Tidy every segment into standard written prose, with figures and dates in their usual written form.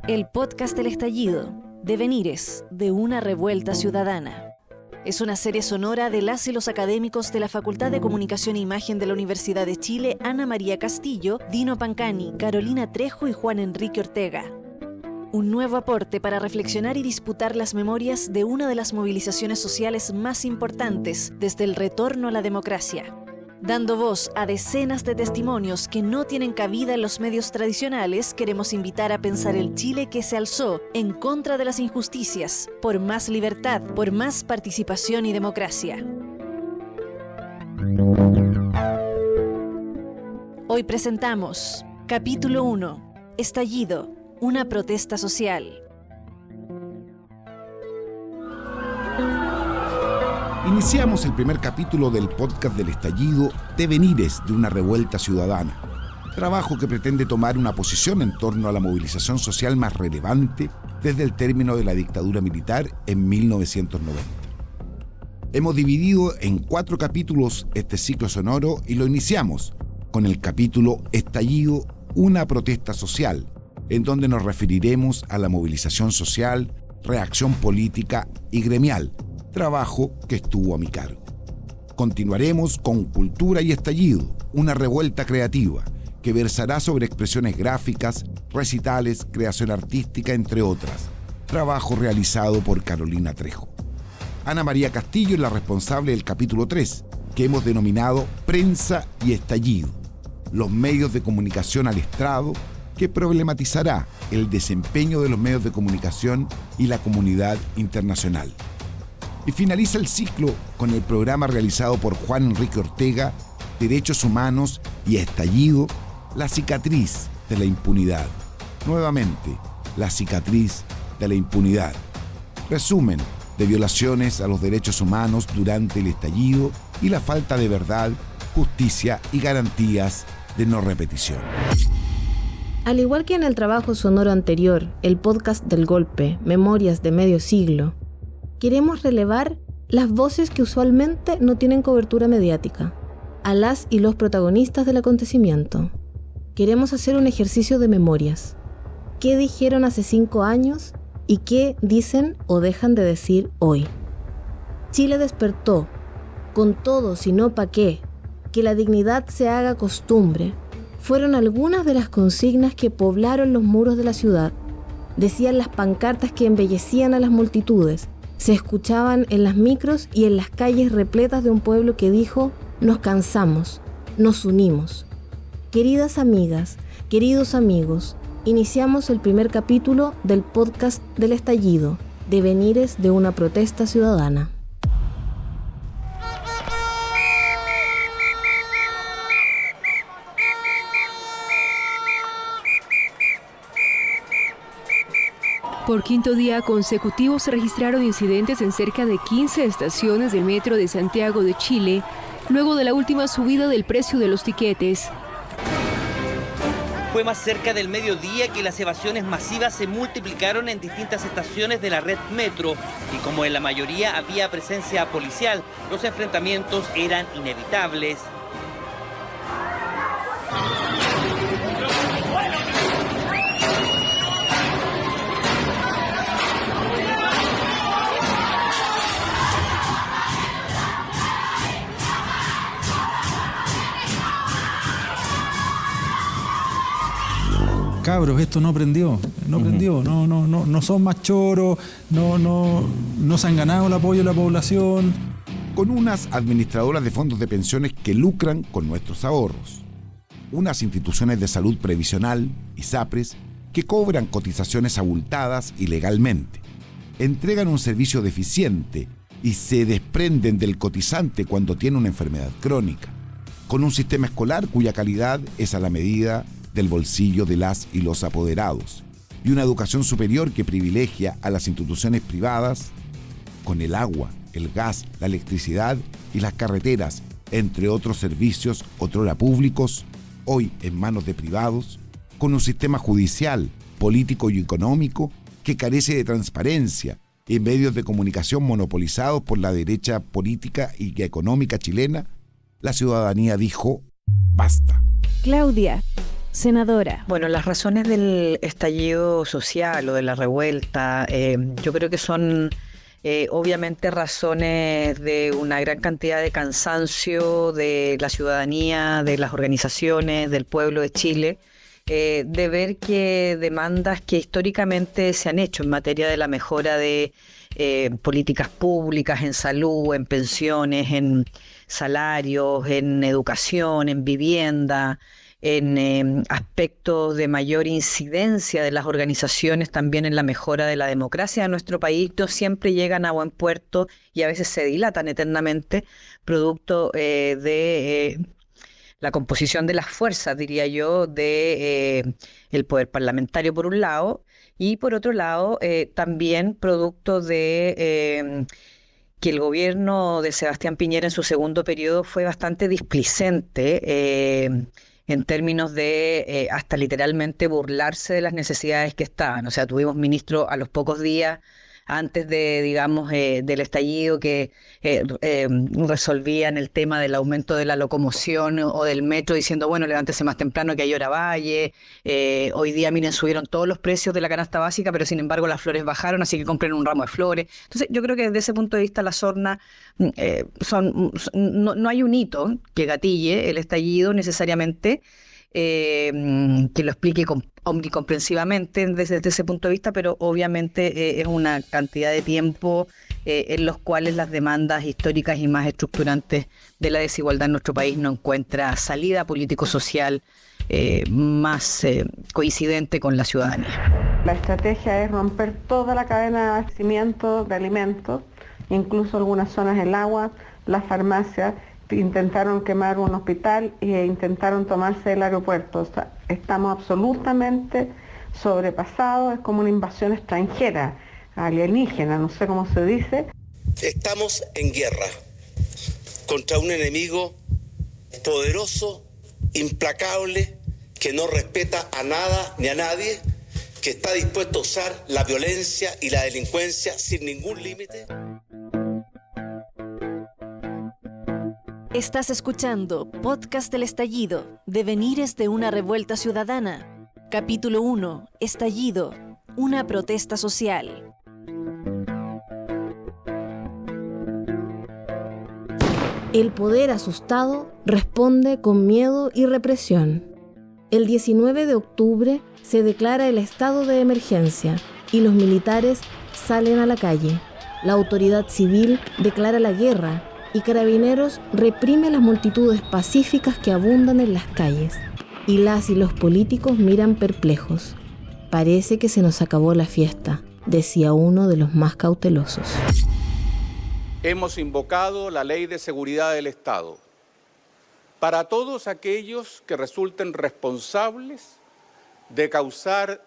El podcast del estallido, Devenires de una revuelta ciudadana. Es una serie sonora de las y los académicos de la Facultad de Comunicación e Imagen de la Universidad de Chile, Ana María Castillo, Dino Pancani, Carolina Trejo y Juan Enrique Ortega. Un nuevo aporte para reflexionar y disputar las memorias de una de las movilizaciones sociales más importantes desde el retorno a la democracia. Dando voz a decenas de testimonios que no tienen cabida en los medios tradicionales, queremos invitar a pensar el Chile que se alzó en contra de las injusticias, por más libertad, por más participación y democracia. Hoy presentamos Capítulo 1. Estallido, una protesta social. Iniciamos el primer capítulo del podcast del estallido, Devenires de una revuelta ciudadana. Trabajo que pretende tomar una posición en torno a la movilización social más relevante desde el término de la dictadura militar en 1990. Hemos dividido en 4 capítulos este ciclo sonoro y lo iniciamos con el capítulo Estallido, una protesta social, en donde nos referiremos a la movilización social, reacción política y gremial, trabajo que estuvo a mi cargo. Continuaremos con Cultura y Estallido, una revuelta creativa que versará sobre expresiones gráficas, recitales, creación artística, entre otras. Trabajo realizado por Carolina Trejo. Ana María Castillo es la responsable del capítulo 3, que hemos denominado Prensa y Estallido, los medios de comunicación al estrado, que problematizará el desempeño de los medios de comunicación y la comunidad internacional. Y finaliza el ciclo con el programa realizado por Juan Enrique Ortega, Derechos Humanos y Estallido, la cicatriz de la impunidad. Nuevamente, la cicatriz de la impunidad. Resumen de violaciones a los derechos humanos durante el estallido y la falta de verdad, justicia y garantías de no repetición. Al igual que en el trabajo sonoro anterior, el podcast del golpe, Memorias de Medio Siglo, queremos relevar las voces que usualmente no tienen cobertura mediática, a las y los protagonistas del acontecimiento. Queremos hacer un ejercicio de memorias. ¿Qué dijeron hace 5 años y qué dicen o dejan de decir hoy? Chile despertó, con todo si no pa' qué, que la dignidad se haga costumbre, fueron algunas de las consignas que poblaron los muros de la ciudad. Decían las pancartas que embellecían a las multitudes. Se escuchaban en las micros y en las calles repletas de un pueblo que dijo: nos cansamos, nos unimos. Queridas amigas, queridos amigos, iniciamos el primer capítulo del podcast del estallido, Devenires de una protesta ciudadana. Por quinto día consecutivo se registraron incidentes en cerca de 15 estaciones del metro de Santiago de Chile, luego de la última subida del precio de los tiquetes. Fue más cerca del mediodía que las evasiones masivas se multiplicaron en distintas estaciones de la red metro y como en la mayoría había presencia policial, los enfrentamientos eran inevitables. Cabros, esto no prendió, no son más choros, no se han ganado el apoyo de la población. Con unas administradoras de fondos de pensiones que lucran con nuestros ahorros, unas instituciones de salud previsional, ISAPRES, que cobran cotizaciones abultadas ilegalmente, entregan un servicio deficiente y se desprenden del cotizante cuando tiene una enfermedad crónica, con un sistema escolar cuya calidad es a la medida del bolsillo de las y los apoderados, y una educación superior que privilegia a las instituciones privadas, con el agua, el gas, la electricidad y las carreteras, entre otros servicios otrora públicos, hoy en manos de privados, con un sistema judicial, político y económico que carece de transparencia, en medios de comunicación monopolizados por la derecha política y económica chilena, la ciudadanía dijo: basta. Claudia, senadora. Bueno, las razones del estallido social o de la revuelta, yo creo que son obviamente razones de una gran cantidad de cansancio de la ciudadanía, de las organizaciones, del pueblo de Chile, de ver que demandas que históricamente se han hecho en materia de la mejora de políticas públicas, en salud, en pensiones, en salarios, en educación, en vivienda, en aspectos de mayor incidencia de las organizaciones también en la mejora de la democracia de nuestro país, no siempre llegan a buen puerto y a veces se dilatan eternamente, producto de la composición de las fuerzas, diría yo, de el poder parlamentario por un lado, y por otro lado también producto de que el gobierno de Sebastián Piñera en su segundo periodo fue bastante displicente en términos de hasta literalmente burlarse de las necesidades que estaban. O sea, tuvimos ministros a los pocos días antes de, digamos, del estallido que resolvían el tema del aumento de la locomoción o del metro diciendo, bueno, levántese más temprano que hay hora valle, hoy día, miren, subieron todos los precios de la canasta básica, pero sin embargo las flores bajaron, así que compren un ramo de flores. Entonces yo creo que desde ese punto de vista la sorna no hay un hito que gatille el estallido necesariamente, que lo explique omnicomprensivamente desde ese punto de vista, pero obviamente es una cantidad de tiempo en los cuales las demandas históricas y más estructurantes de la desigualdad en nuestro país no encuentra salida político-social más coincidente con la ciudadanía. La estrategia es romper toda la cadena de abastecimiento de alimentos, incluso algunas zonas del agua, las farmacias. Intentaron quemar un hospital e intentaron tomarse el aeropuerto. O sea, estamos absolutamente sobrepasados, es como una invasión extranjera, alienígena, no sé cómo se dice. Estamos en guerra contra un enemigo poderoso, implacable, que no respeta a nada ni a nadie, que está dispuesto a usar la violencia y la delincuencia sin ningún límite. Estás escuchando Podcast del Estallido, Devenires de una revuelta ciudadana. Capítulo 1, Estallido, una protesta social. El poder asustado responde con miedo y represión. El 19 de octubre se declara el estado de emergencia y los militares salen a la calle. La autoridad civil declara la guerra y Carabineros reprime las multitudes pacíficas que abundan en las calles. Y las y los políticos miran perplejos. Parece que se nos acabó la fiesta, decía uno de los más cautelosos. Hemos invocado la Ley de Seguridad del Estado para todos aquellos que resulten responsables de causar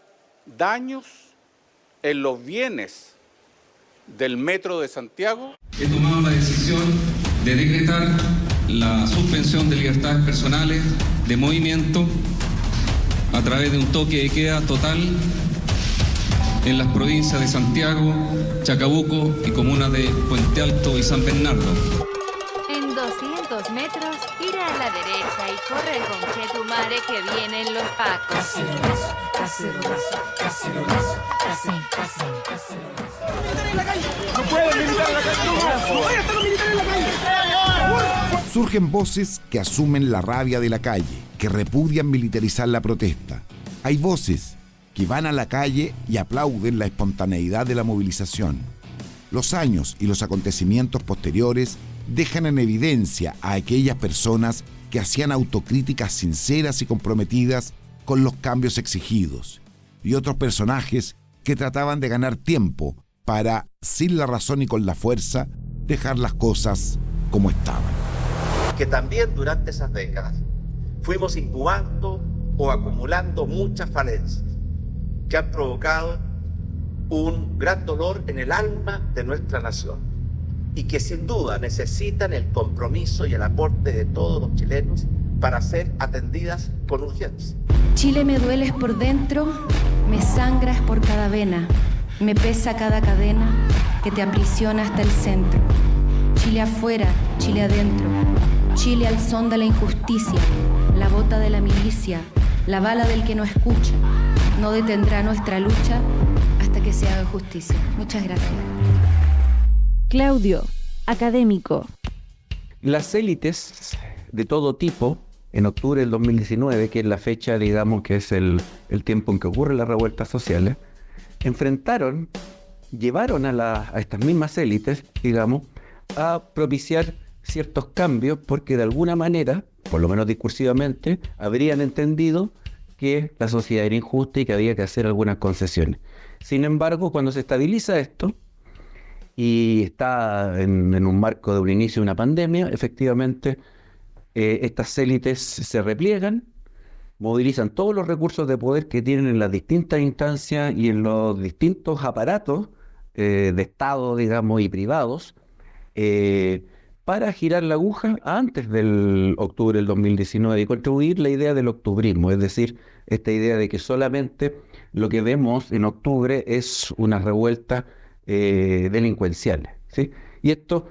daños en los bienes del Metro de Santiago. He tomado la decisión de decretar la suspensión de libertades personales de movimiento a través de un toque de queda total en las provincias de Santiago, Chacabuco y comunas de Puente Alto y San Bernardo. En 200 metros, gira a la derecha y corre el conchetumare que vienen los pacos. ¡No pueden militar en la calle! ¡No pueden estar los militares en la calle! Surgen voces que asumen la rabia de la calle, que repudian militarizar la protesta. Hay voces que van a la calle y aplauden la espontaneidad de la movilización. Los años y los acontecimientos posteriores dejan en evidencia a aquellas personas que hacían autocríticas sinceras y comprometidas con los cambios exigidos, y otros personajes que trataban de ganar tiempo para, sin la razón y con la fuerza, dejar las cosas como estaban. Que también durante esas décadas fuimos incubando o acumulando muchas falencias que han provocado un gran dolor en el alma de nuestra nación y que sin duda necesitan el compromiso y el aporte de todos los chilenos para ser atendidas con urgencia. Chile, me dueles por dentro, me sangras por cada vena, me pesa cada cadena que te aprisiona hasta el centro. Chile afuera, Chile adentro, Chile al son de la injusticia, la bota de la milicia, La bala del que no escucha no detendrá nuestra lucha hasta que se haga justicia. Muchas gracias. Claudio, académico. Las élites de todo tipo, en octubre del 2019, que es la fecha, digamos, que es el tiempo en que ocurren las revueltas sociales, llevaron a estas mismas élites, digamos, a propiciar ciertos cambios porque de alguna manera, por lo menos discursivamente, habrían entendido que la sociedad era injusta y que había que hacer algunas concesiones. Sin embargo, cuando se estabiliza esto y está en un marco de un inicio de una pandemia, efectivamente estas élites se repliegan, movilizan todos los recursos de poder que tienen en las distintas instancias y en los distintos aparatos de Estado, digamos, y privados, para girar la aguja antes del octubre del 2019 y contribuir la idea del octubrismo, es decir, esta idea de que solamente lo que vemos en octubre es una revuelta delincuenciales, ¿sí? Y esto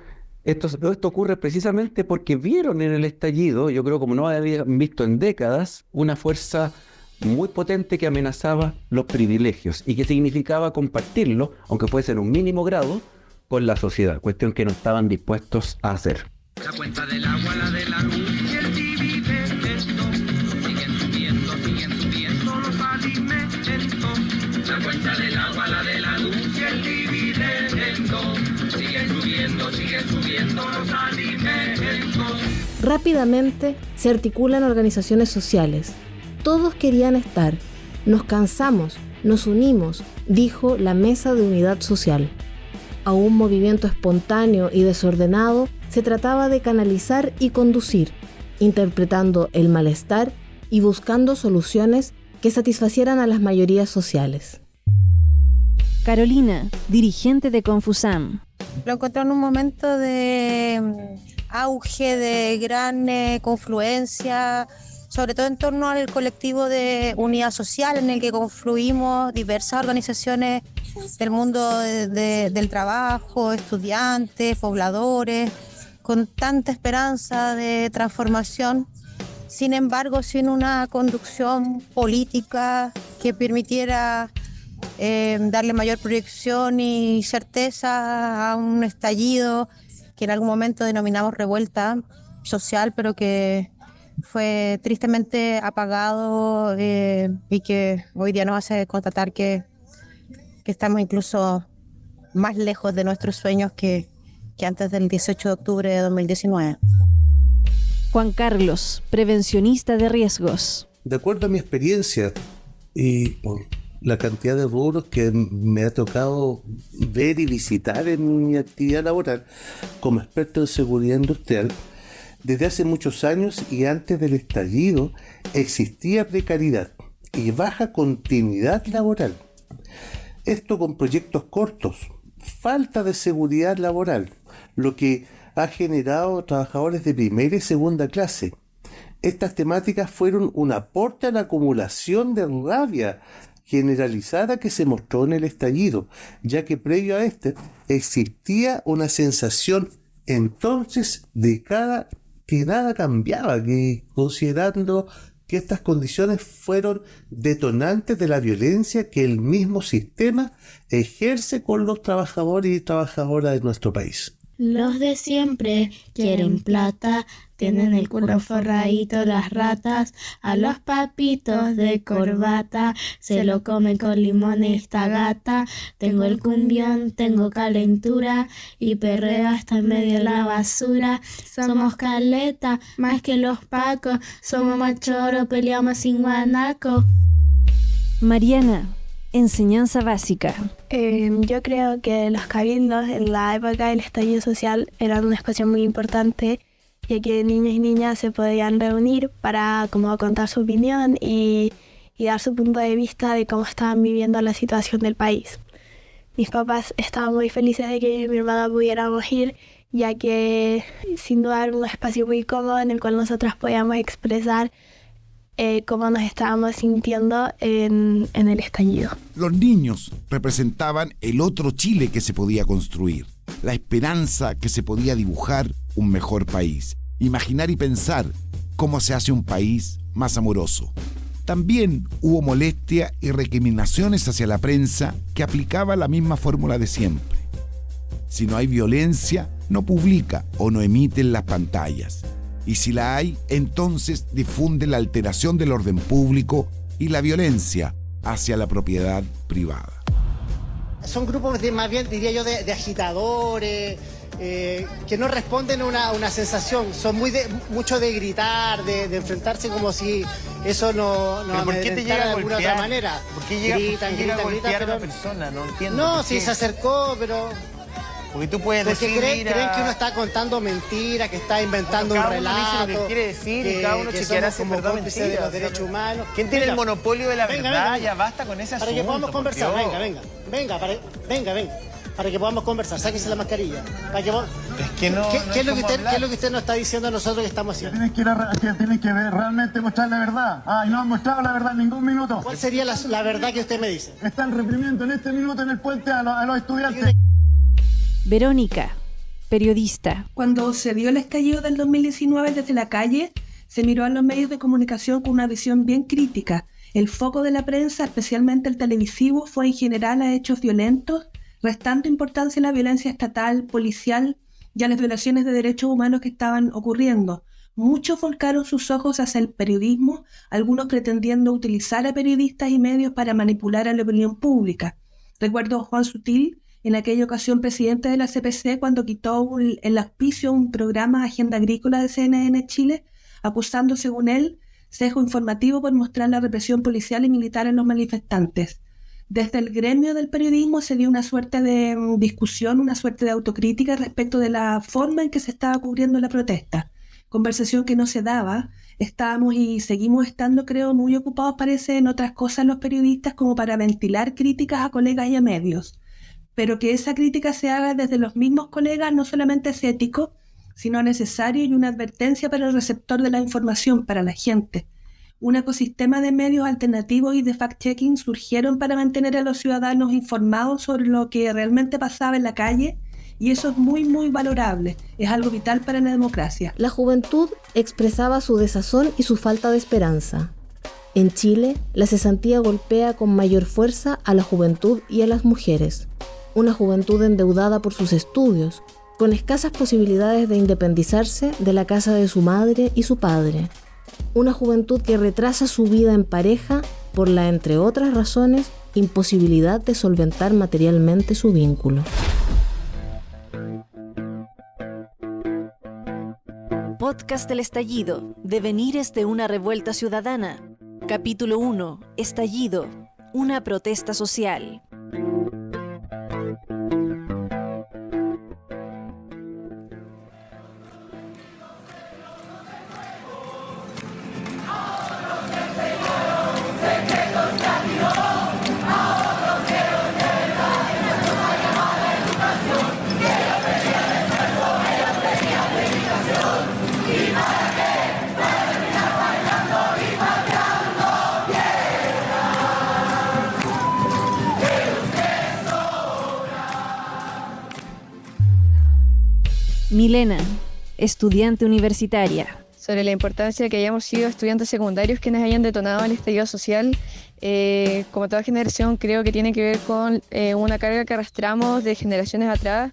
ocurre precisamente porque vieron en el estallido, yo creo como no habían visto en décadas, una fuerza muy potente que amenazaba los privilegios y que significaba compartirlo, aunque fuese en un mínimo grado, con la sociedad, cuestión que no estaban dispuestos a hacer. La cuenta del agua, la de la luz y el dividendo, siguen subiendo los alimentos. La cuenta del agua, la de la luz y el dividendo, siguen subiendo los alimentos. Rápidamente se articulan organizaciones sociales. Todos querían estar. Nos cansamos, nos unimos, dijo la Mesa de Unidad Social. A un movimiento espontáneo y desordenado se trataba de canalizar y conducir, interpretando el malestar y buscando soluciones que satisfacieran a las mayorías sociales. Carolina, dirigente de Confusam. Lo encontré en un momento de auge, de gran confluencia, sobre todo en torno al colectivo de unidad social en el que confluimos diversas organizaciones del mundo del trabajo, estudiantes, pobladores, con tanta esperanza de transformación. Sin embargo, sin una conducción política que permitiera darle mayor proyección y certeza a un estallido que en algún momento denominamos revuelta social, pero que fue tristemente apagado y que hoy día nos hace constatar que estamos incluso más lejos de nuestros sueños que antes del 18 de octubre de 2019. Juan Carlos, prevencionista de riesgos. De acuerdo a mi experiencia y por la cantidad de rubros que me ha tocado ver y visitar en mi actividad laboral como experto en seguridad industrial, desde hace muchos años y antes del estallido existía precariedad y baja continuidad laboral. Esto con proyectos cortos, falta de seguridad laboral, lo que ha generado trabajadores de primera y segunda clase. Estas temáticas fueron un aporte a la acumulación de rabia generalizada que se mostró en el estallido, ya que previo a este existía una sensación entonces de que nada cambiaba, que considerando que estas condiciones fueron detonantes de la violencia que el mismo sistema ejerce con los trabajadores y trabajadoras de nuestro país. Los de siempre quieren plata, tienen el culo forradito las ratas, a los papitos de corbata se lo comen con limón esta gata. Tengo el cumbión, tengo calentura y perreo hasta en medio de la basura. Somos caleta, más que los pacos, somos machoro, peleamos sin guanaco. Mariana, enseñanza básica. Yo creo que los cabildos en la época del estallido social eran un espacio muy importante, ya que niños y niñas se podían reunir para como contar su opinión y dar su punto de vista de cómo estaban viviendo la situación del país. Mis papás estaban muy felices de que mi hermana pudiéramos ir, ya que sin duda era un espacio muy cómodo en el cual nosotras podíamos expresar cómo nos estábamos sintiendo en el estallido. Los niños representaban el otro Chile que se podía construir, la esperanza que se podía dibujar un mejor país, imaginar y pensar cómo se hace un país más amoroso. También hubo molestia y recriminaciones hacia la prensa que aplicaba la misma fórmula de siempre. Si no hay violencia, no publica o no emite en las pantallas. Y si la hay, entonces difunde la alteración del orden público y la violencia hacia la propiedad privada. Son grupos más bien, diría yo, de agitadores, que no responden a una sensación. Son mucho de gritar, de enfrentarse como si eso no amedrentara de alguna otra manera. ¿Por qué llega a golpear a una persona? No entiendo. No, sí se acercó, pero... Porque tú puedes decir, creen que uno está contando mentiras, que está inventando un relato. Cada uno dice lo que quiere decir y cada uno chequeará si es verdad o mentira. De los derechos humanos. ¿Quién tiene el monopolio de la verdad? Ya basta con ese asunto. Para que podamos conversar, venga. Para que podamos conversar, sáquese la mascarilla. Para que es que no. ¿Qué es lo que usted nos está diciendo a nosotros que estamos haciendo? Tienen que ver, realmente mostrar la verdad. Y no han mostrado la verdad en ningún minuto. ¿Cuál sería la verdad que usted me dice? Están reprimiendo en este minuto en el puente a los estudiantes. Verónica, periodista. Cuando se dio el estallido del 2019 desde la calle, se miró a los medios de comunicación con una visión bien crítica. El foco de la prensa, especialmente el televisivo, fue en general a hechos violentos, restando importancia a la violencia estatal, policial y a las violaciones de derechos humanos que estaban ocurriendo. Muchos volcaron sus ojos hacia el periodismo, algunos pretendiendo utilizar a periodistas y medios para manipular a la opinión pública. Recuerdo a Juan Sutil, en aquella ocasión presidente de la CPC, cuando quitó el auspicio a un programa Agenda Agrícola de CNN Chile, acusando, según él, sesgo informativo por mostrar la represión policial y militar en los manifestantes. Desde el gremio del periodismo se dio una suerte de discusión, una suerte de autocrítica respecto de la forma en que se estaba cubriendo la protesta. Conversación que no se daba. Estábamos y seguimos estando, creo, muy ocupados, parece, en otras cosas los periodistas como para ventilar críticas a colegas y a medios. Pero que esa crítica se haga desde los mismos colegas no solamente es ético, sino necesario y una advertencia para el receptor de la información, para la gente. Un ecosistema de medios alternativos y de fact-checking surgieron para mantener a los ciudadanos informados sobre lo que realmente pasaba en la calle, y eso es muy, muy valorable. Es algo vital para la democracia. La juventud expresaba su desazón y su falta de esperanza. En Chile, la cesantía golpea con mayor fuerza a la juventud y a las mujeres. Una juventud endeudada por sus estudios, con escasas posibilidades de independizarse de la casa de su madre y su padre. Una juventud que retrasa su vida en pareja por la, entre otras razones, imposibilidad de solventar materialmente su vínculo. Podcast del Estallido, Devenires de una revuelta ciudadana. Capítulo 1, Estallido, una protesta social. Milena, estudiante universitaria. Sobre la importancia de que hayamos sido estudiantes secundarios quienes hayan detonado el estallido social, como toda generación creo que tiene que ver con una carga que arrastramos de generaciones atrás,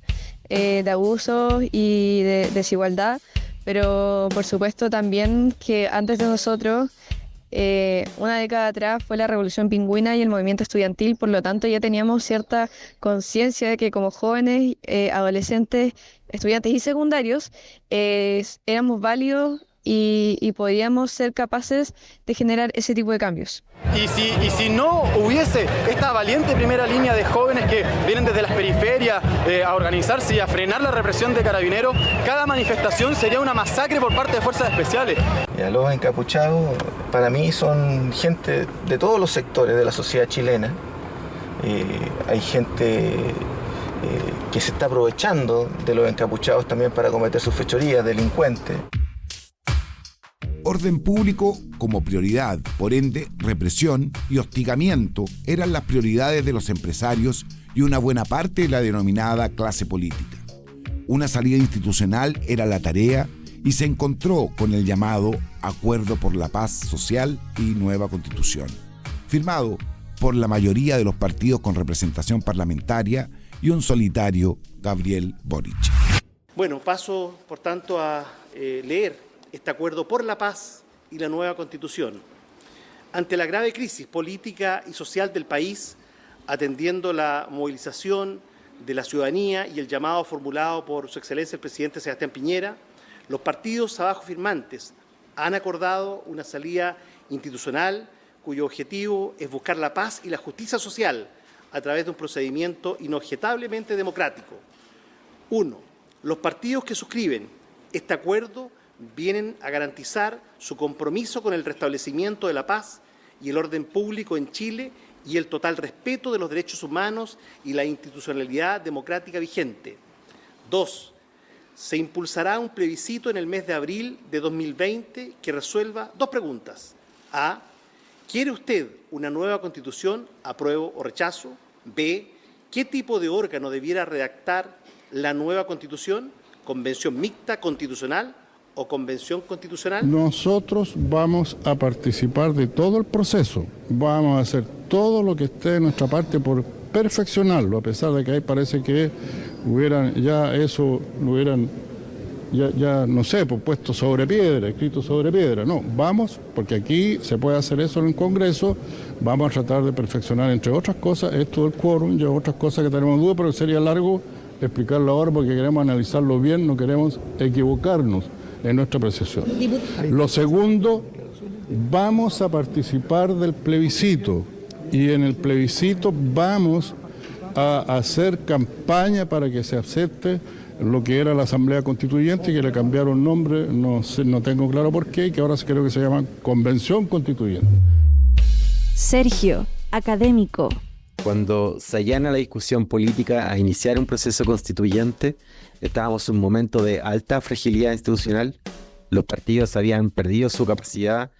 de abusos y de desigualdad, pero por supuesto también que antes de nosotros, una década atrás fue la Revolución Pingüina y el movimiento estudiantil, por lo tanto ya teníamos cierta conciencia de que como jóvenes, adolescentes, estudiantes y secundarios éramos válidos y podíamos ser capaces de generar ese tipo de cambios. Y si no hubiese esta valiente primera línea de jóvenes que vienen desde las periferias a organizarse y a frenar la represión de Carabineros, cada manifestación sería una masacre por parte de fuerzas especiales. Los encapuchados para mí son gente de todos los sectores de la sociedad chilena. Hay gente que se está aprovechando de los encapuchados también para cometer sus fechorías, delincuentes. Orden público como prioridad, por ende, represión y hostigamiento eran las prioridades de los empresarios y una buena parte de la denominada clase política. Una salida institucional era la tarea y se encontró con el llamado Acuerdo por la Paz Social y Nueva Constitución, firmado por la mayoría de los partidos con representación parlamentaria y un solitario, Gabriel Boric. Bueno, paso por tanto a leer este Acuerdo por la Paz y la Nueva Constitución. Ante la grave crisis política y social del país, atendiendo la movilización de la ciudadanía y el llamado formulado por Su Excelencia el Presidente Sebastián Piñera, los partidos abajo firmantes han acordado una salida institucional cuyo objetivo es buscar la paz y la justicia social a través de un procedimiento inobjetablemente democrático. 1. Los partidos que suscriben este acuerdo vienen a garantizar su compromiso con el restablecimiento de la paz y el orden público en Chile y el total respeto de los derechos humanos y la institucionalidad democrática vigente. 2. Se impulsará un plebiscito en el mes de abril de 2020 que resuelva dos preguntas. A. ¿Quiere usted una nueva Constitución? ¿Apruebo o rechazo? B. ¿Qué tipo de órgano debiera redactar la nueva Constitución? ¿Convención mixta constitucional o convención constitucional? Nosotros vamos a participar de todo el proceso. Vamos a hacer todo lo que esté de nuestra parte por perfeccionarlo, a pesar de que ahí parece que hubieran ya eso, lo hubieran ya no sé, pues puesto sobre piedra, escrito sobre piedra. No, vamos, porque aquí se puede hacer eso en el Congreso, vamos a tratar de perfeccionar, entre otras cosas, esto del quórum y otras cosas que tenemos dudas, pero sería largo explicarlo ahora porque queremos analizarlo bien, no queremos equivocarnos en nuestra apreciación. Lo segundo, vamos a participar del plebiscito y en el plebiscito vamos a hacer campaña para que se acepte lo que era la Asamblea Constituyente y que le cambiaron nombre, no tengo claro por qué, y que ahora creo que se llama Convención Constituyente. Sergio, académico. Cuando se allana la discusión política a iniciar un proceso constituyente, estábamos en un momento de alta fragilidad institucional. Los partidos habían perdido su capacidad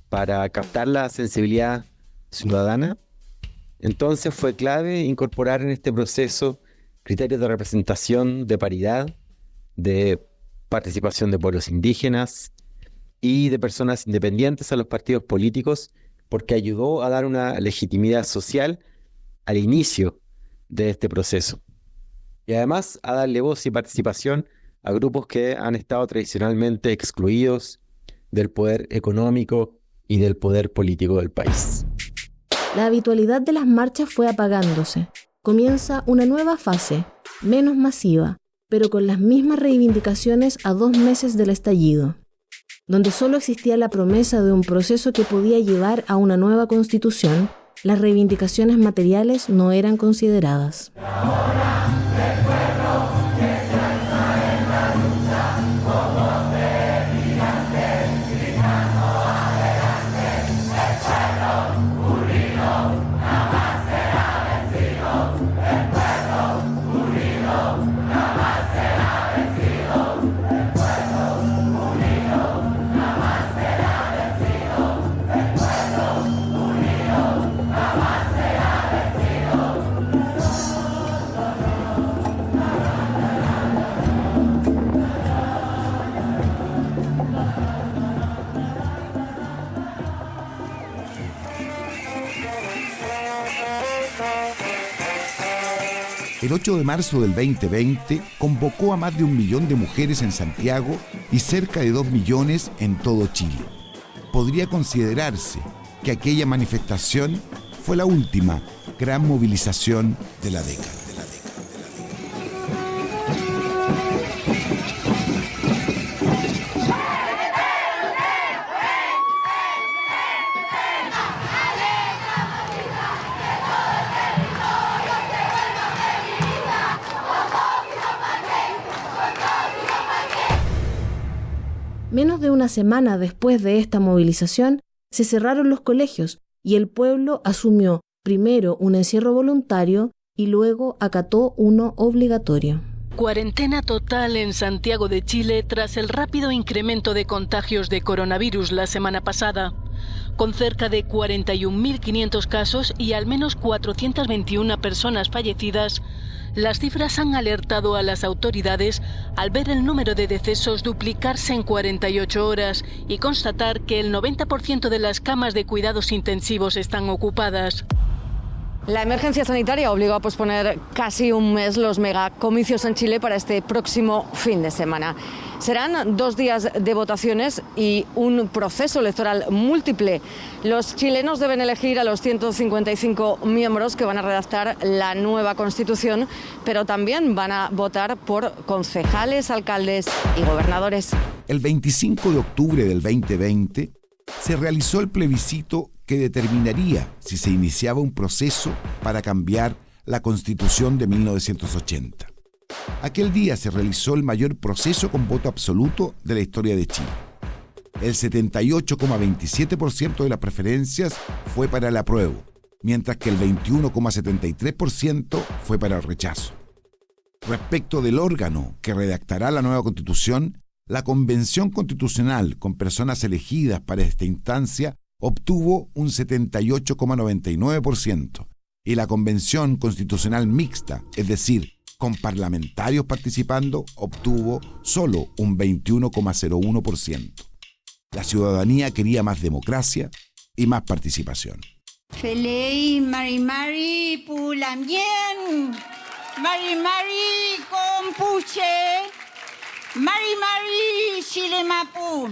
para captar la sensibilidad ciudadana. Entonces fue clave incorporar en este proceso criterios de representación, de paridad, de participación de pueblos indígenas y de personas independientes a los partidos políticos, porque ayudó a dar una legitimidad social al inicio de este proceso. Y además a darle voz y participación a grupos que han estado tradicionalmente excluidos del poder económico y del poder político del país. La habitualidad de las marchas fue apagándose. Comienza una nueva fase, menos masiva, pero con las mismas reivindicaciones a 2 meses del estallido, donde solo existía la promesa de un proceso que podía llevar a una nueva constitución. Las reivindicaciones materiales no eran consideradas. El 8 de marzo del 2020 convocó a más de 1 millón de mujeres en Santiago y cerca de 2 millones en todo Chile. Podría considerarse que aquella manifestación fue la última gran movilización de la década. Menos de una semana después de esta movilización, se cerraron los colegios y el pueblo asumió primero un encierro voluntario y luego acató uno obligatorio. Cuarentena total en Santiago de Chile tras el rápido incremento de contagios de coronavirus la semana pasada. Con cerca de 41.500 casos y al menos 421 personas fallecidas, Las cifras han alertado a las autoridades al ver el número de decesos duplicarse en 48 horas y constatar que el 90% de las camas de cuidados intensivos están ocupadas. La emergencia sanitaria obligó a posponer casi un mes los megacomicios en Chile para este próximo fin de semana. Serán 2 días de votaciones y un proceso electoral múltiple. Los chilenos deben elegir a los 155 miembros que van a redactar la nueva Constitución, pero también van a votar por concejales, alcaldes y gobernadores. El 25 de octubre del 2020 se realizó el plebiscito que determinaría si se iniciaba un proceso para cambiar la Constitución de 1980. Aquel día se realizó el mayor proceso con voto absoluto de la historia de Chile. El 78,27% de las preferencias fue para el apruebo, mientras que el 21,73% fue para el rechazo. Respecto del órgano que redactará la nueva Constitución, la Convención Constitucional, con personas elegidas para esta instancia, obtuvo un 78,99% y la Convención Constitucional Mixta, es decir, con parlamentarios participando, obtuvo solo un 21,01%. La ciudadanía quería más democracia y más participación. Felei Mari Pulamien, Mari Compuche, Mari Chilemapu,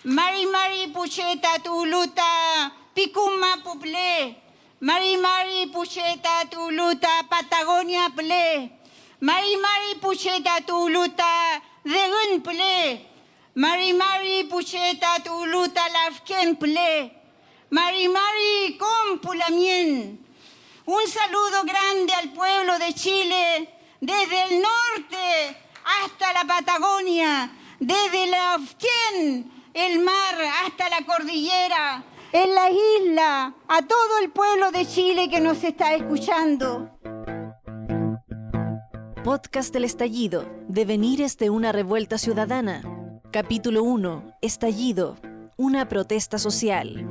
Mari Pucheta Tuluta, Picuma Puple, Mari Pucheta Tuluta, Patagonia Ple, Mari Pucheta Tuluta, Degun Ple, Mari Pucheta Tuluta, Lafken Ple, Mari Compulamien. Un saludo grande al pueblo de Chile, desde el norte hasta la Patagonia, desde la Lafken, el mar hasta la cordillera, en la isla, a todo el pueblo de Chile que nos está escuchando. Podcast del Estallido, Devenires de una revuelta ciudadana. Capítulo 1, Estallido, una protesta social.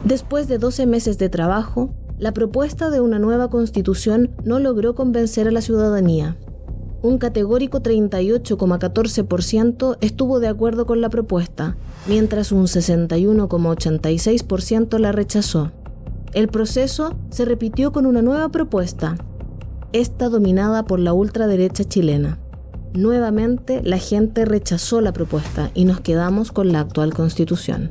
Después de 12 meses de trabajo, la propuesta de una nueva constitución no logró convencer a la ciudadanía. Un categórico 38,14% estuvo de acuerdo con la propuesta, mientras un 61,86% la rechazó. El proceso se repitió con una nueva propuesta, esta dominada por la ultraderecha chilena. Nuevamente, la gente rechazó la propuesta y nos quedamos con la actual constitución.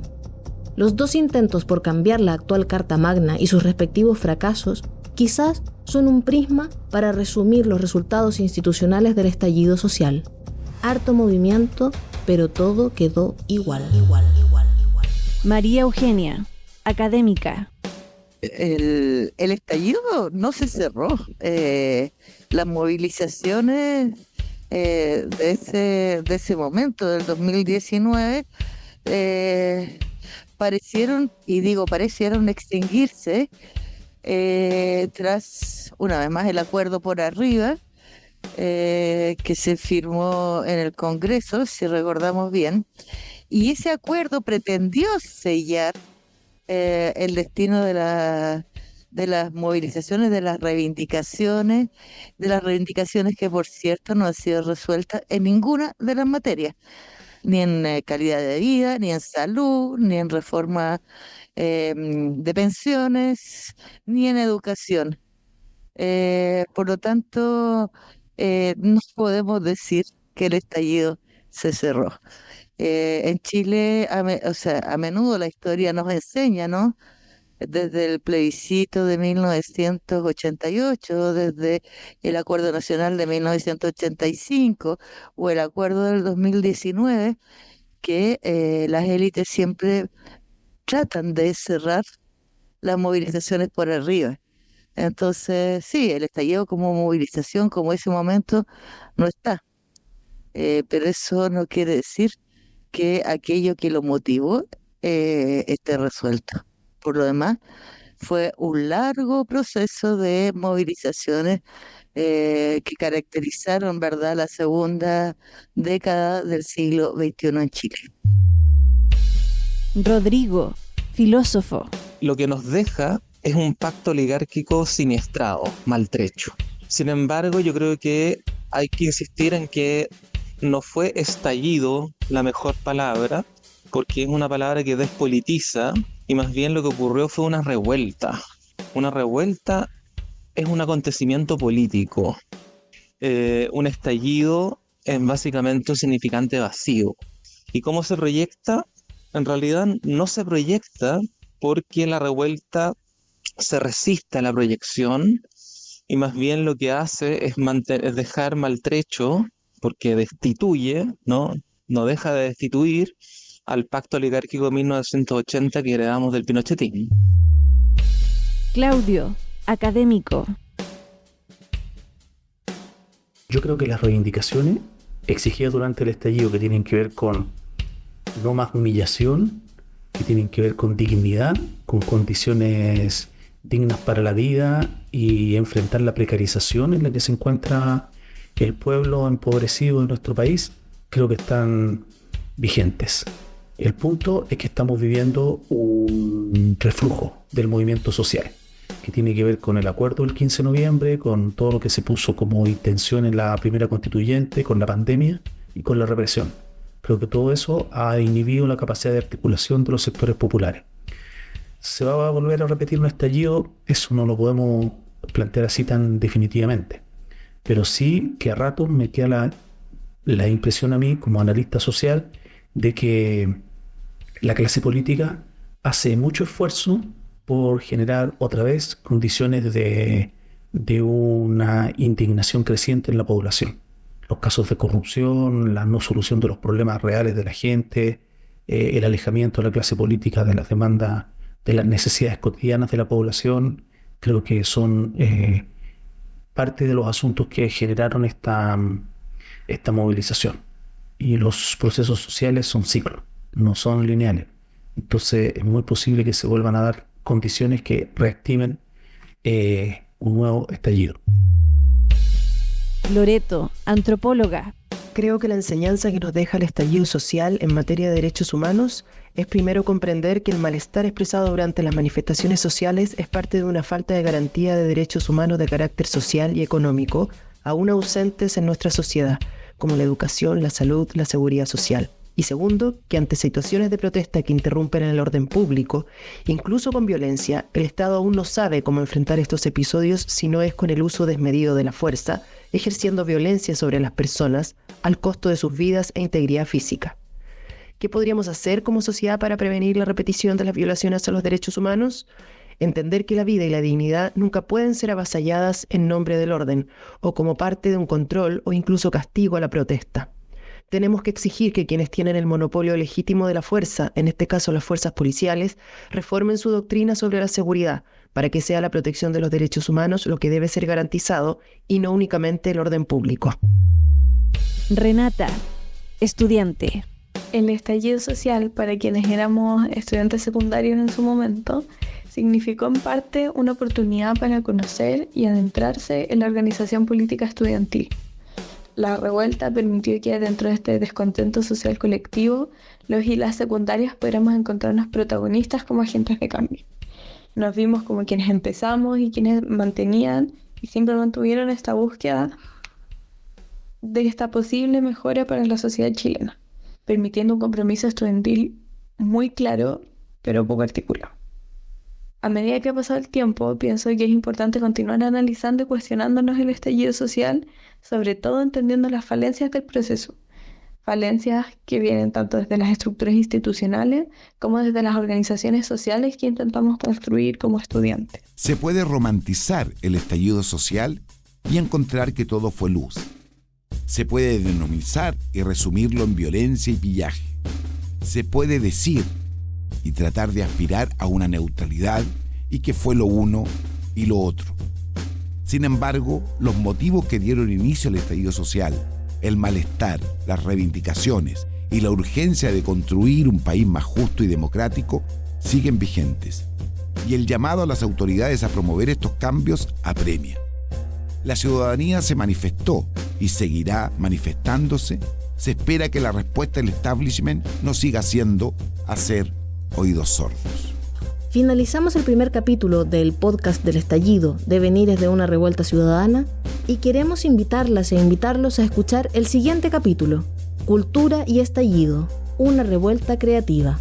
Los 2 intentos por cambiar la actual Carta Magna y sus respectivos fracasos quizás son un prisma para resumir los resultados institucionales del estallido social. Harto movimiento, pero todo quedó igual. María Eugenia, académica. El estallido no se cerró. Las movilizaciones de ese momento, del 2019, parecieron extinguirse tras, una vez más, el acuerdo por arriba que se firmó en el Congreso, si recordamos bien, y ese acuerdo pretendió sellar el destino de las movilizaciones, de las reivindicaciones que, por cierto, no han sido resueltas en ninguna de las materias, ni en calidad de vida, ni en salud, ni en reforma de pensiones, ni en educación. Por lo tanto, no podemos decir que el estallido se cerró. En Chile, a menudo la historia nos enseña, ¿no? Desde el plebiscito de 1988, desde el Acuerdo Nacional de 1985 o el Acuerdo del 2019, que las élites siempre tratan de cerrar las movilizaciones por arriba. Entonces, sí, el estallido como movilización, como ese momento, no está. Pero eso no quiere decir que aquello que lo motivó esté resuelto. Por lo demás, fue un largo proceso de movilizaciones que caracterizaron, ¿verdad?, la segunda década del siglo XXI en Chile. Rodrigo, filósofo. Lo que nos deja es un pacto oligárquico siniestrado, maltrecho. Sin embargo, yo creo que hay que insistir en que no fue estallido la mejor palabra, porque es una palabra que despolitiza, y más bien lo que ocurrió fue una revuelta. Una revuelta es un acontecimiento político. Un estallido es básicamente un significante vacío. ¿Y cómo se proyecta? En realidad no se proyecta porque la revuelta se resiste a la proyección, y más bien lo que hace es dejar maltrecho, porque destituye, no deja de destituir al pacto oligárquico de 1980 que heredamos del pinochetismo. Claudio, académico. Yo creo que las reivindicaciones exigidas durante el estallido, que tienen que ver con no más humillación, que tienen que ver con dignidad, con condiciones dignas para la vida y enfrentar la precarización en la que se encuentra el pueblo empobrecido de nuestro país, creo que están vigentes. El punto es que estamos viviendo un reflujo del movimiento social, que tiene que ver con el acuerdo del 15 de noviembre, con todo lo que se puso como intención en la primera constituyente, con la pandemia y con la represión. Creo que todo eso ha inhibido la capacidad de articulación de los sectores populares. ¿Se va a volver a repetir un estallido? Eso no lo podemos plantear así tan definitivamente. Pero sí que a ratos me queda la impresión a mí, como analista social, de que la clase política hace mucho esfuerzo por generar otra vez condiciones de una indignación creciente en la población. Los casos de corrupción, la no solución de los problemas reales de la gente, el alejamiento de la clase política de las demandas, de las necesidades cotidianas de la población, creo que son parte de los asuntos que generaron esta movilización. Y los procesos sociales son ciclos, no son lineales. Entonces es muy posible que se vuelvan a dar condiciones que reactiven un nuevo estallido. Loreto, antropóloga. Creo que la enseñanza que nos deja el estallido social en materia de derechos humanos es primero comprender que el malestar expresado durante las manifestaciones sociales es parte de una falta de garantía de derechos humanos de carácter social y económico, aún ausentes en nuestra sociedad, como la educación, la salud, la seguridad social. Y segundo, que ante situaciones de protesta que interrumpen el orden público, incluso con violencia, el Estado aún no sabe cómo enfrentar estos episodios si no es con el uso desmedido de la fuerza, ejerciendo violencia sobre las personas al costo de sus vidas e integridad física. ¿Qué podríamos hacer como sociedad para prevenir la repetición de las violaciones a los derechos humanos? Entender que la vida y la dignidad nunca pueden ser avasalladas en nombre del orden, o como parte de un control o incluso castigo a la protesta. Tenemos que exigir que quienes tienen el monopolio legítimo de la fuerza, en este caso las fuerzas policiales, reformen su doctrina sobre la seguridad, para que sea la protección de los derechos humanos lo que debe ser garantizado y no únicamente el orden público. Renata, estudiante. El estallido social, para quienes éramos estudiantes secundarios en su momento, significó en parte una oportunidad para conocer y adentrarse en la organización política estudiantil. La revuelta permitió que dentro de este descontento social colectivo, los y las secundarias pudiéramos encontrarnos protagonistas como agentes de cambio. Nos vimos como quienes empezamos y quienes mantenían y siempre mantuvieron esta búsqueda de esta posible mejora para la sociedad chilena, permitiendo un compromiso estudiantil muy claro, pero poco articulado. A medida que ha pasado el tiempo, pienso que es importante continuar analizando y cuestionándonos el estallido social, sobre todo entendiendo las falencias del proceso. Falencias que vienen tanto desde las estructuras institucionales como desde las organizaciones sociales que intentamos construir como estudiantes. Se puede romantizar el estallido social y encontrar que todo fue luz. Se puede denomizar y resumirlo en violencia y pillaje. Se puede decir y tratar de aspirar a una neutralidad y que fue lo uno y lo otro. Sin embargo, los motivos que dieron inicio al estallido social, el malestar, las reivindicaciones y la urgencia de construir un país más justo y democrático siguen vigentes. Y el llamado a las autoridades a promover estos cambios apremia. La ciudadanía se manifestó y seguirá manifestándose. Se espera que la respuesta del establishment no siga siendo hacer oídos sordos. Finalizamos el primer capítulo del podcast del estallido, Devenires de una revuelta ciudadana, y queremos invitarlas e invitarlos a escuchar el siguiente capítulo, Cultura y estallido, una revuelta creativa.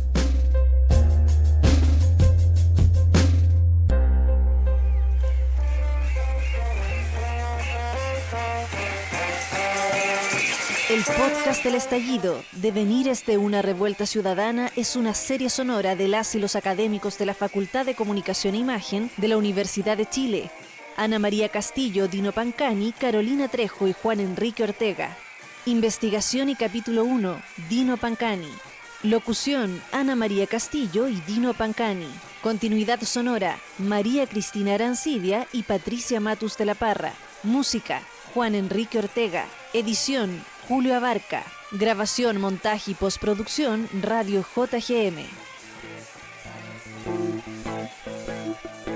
El podcast del estallido, Devenires de una revuelta ciudadana, es una serie sonora de las y los académicos de la Facultad de Comunicación e Imagen de la Universidad de Chile. Ana María Castillo, Dino Pancani, Carolina Trejo y Juan Enrique Ortega. Investigación y capítulo 1, Dino Pancani. Locución, Ana María Castillo y Dino Pancani. Continuidad sonora, María Cristina Arancibia y Patricia Matus de la Parra. Música, Juan Enrique Ortega. Edición, Julio Abarca. Grabación, montaje y postproducción, Radio JGM.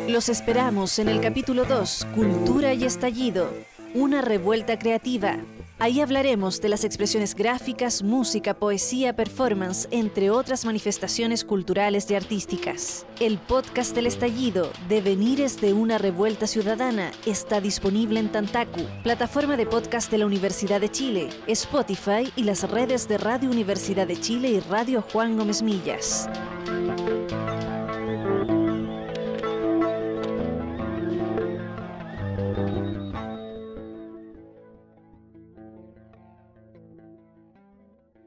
Los esperamos en el capítulo 2, Cultura y estallido, una revuelta creativa. Ahí hablaremos de las expresiones gráficas, música, poesía, performance, entre otras manifestaciones culturales y artísticas. El podcast del estallido, Devenires de una revuelta ciudadana, está disponible en Tantaku, plataforma de podcast de la Universidad de Chile, Spotify y las redes de Radio Universidad de Chile y Radio Juan Gómez Millas.